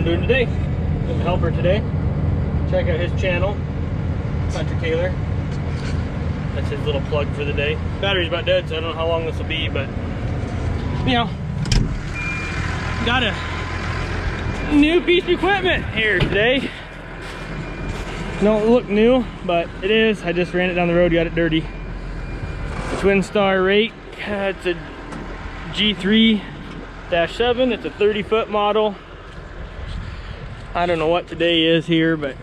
I'm doing today. I'm a helper today. Check out his channel, Country Taylor. That's his little plug for the day. Battery's about dead, so I don't know how long this will be, but you know, got a new piece of equipment here today. Don't look new, but it is. I just ran it down the road, got it dirty. The TWINSTAR Rake. It's a G3-7. It's a 30-foot model. I don't know what today is here, but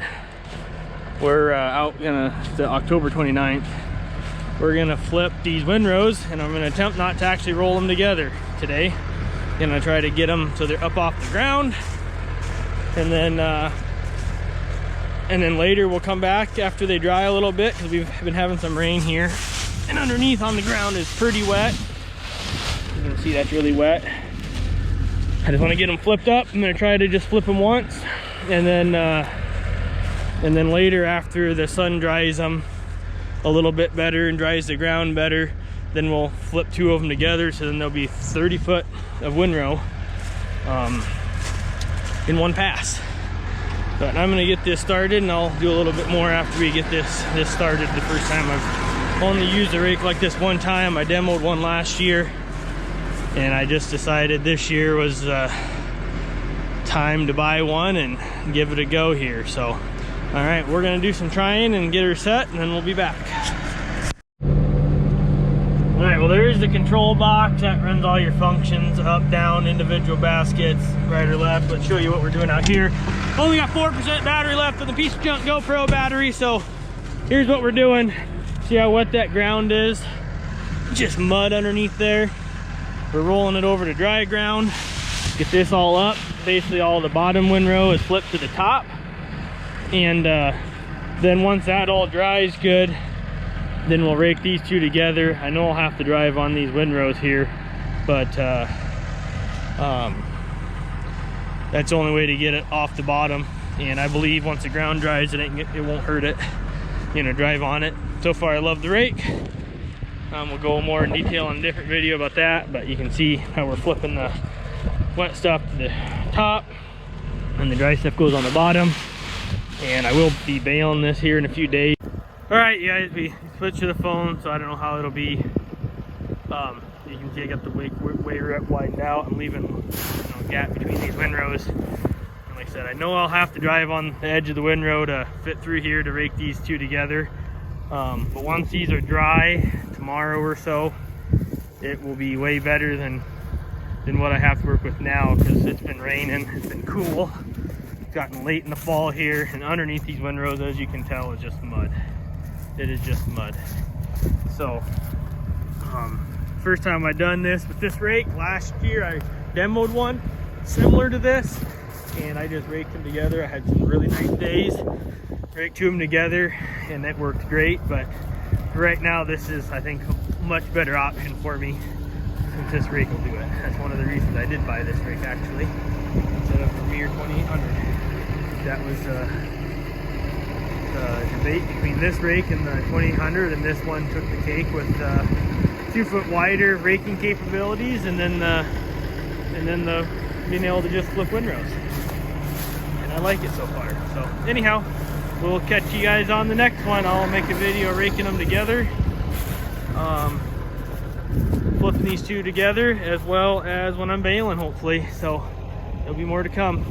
we're out it's October 29th. We're gonna flip these windrows, and I'm gonna attempt not to actually roll them together today. Gonna try to get them so they're up off the ground, and then later we'll come back after they dry a little bit, because we've been having some rain here, and underneath on the ground is pretty wet. You can see that's really wet. I just want to get them flipped up. I'm gonna try to just flip them once, and then later, after the sun dries them a little bit better and dries the ground better, then we'll flip two of them together, so then there'll be 30 foot of windrow in one pass. But I'm gonna get this started, and I'll do a little bit more after we get this started. The first time I've only used a rake like this one time. I demoed one last year, and I just decided this year was time to buy one and give it a go here. So all right, we're gonna do some trying and get her set, and then we'll be back. All right, well, there's the control box that runs all your functions, up, down, individual baskets, right or left. Let's show you what we're doing out here. Only got 4% battery left with a piece of junk GoPro battery, so here's what we're doing. See how wet that ground is? Just mud underneath there. We're rolling it over to dry ground. Get this all up. Basically all the bottom windrow is flipped to the top. And then once that all dries good, then we'll rake these two together. I know I'll have to drive on these windrows here, but that's the only way to get it off the bottom. And I believe once the ground dries, it won't hurt it, you know, drive on it. So far, I love the rake. We'll go more in detail in a different video about that, but you can see how we're flipping the wet stuff to the top, and the dry stuff goes on the bottom. And I will be bailing this here in a few days. All right, you guys, we switched to the phone, so I don't know how it'll be. You can see I got the way widened out. I'm leaving a gap between these windrows. And like I said, I know I'll have to drive on the edge of the windrow to fit through here to rake these two together. But once these are dry, tomorrow or so, it will be way better than what I have to work with now, because it's been raining, it's been cool. It's gotten late in the fall here, and underneath these windrows, as you can tell, is just mud. It is just mud. So first time I done this with this rake. Last year I demoed one similar to this, and I just raked them together. I had some really nice days, raked two of them together, and it worked great. But right now this is, I think, a much better option for me, since this rake will do it. That's one of the reasons I did buy this rake, actually, instead of a mere 2800. That was debate between this rake and the 2800, and this one took the cake with 2 foot wider raking capabilities, and then the being able to just flip windrows. And I like it so far. So anyhow, we'll catch you guys on the next one. I'll make a video raking them together, flipping these two together, as well as when I'm bailing, hopefully. So there'll be more to come.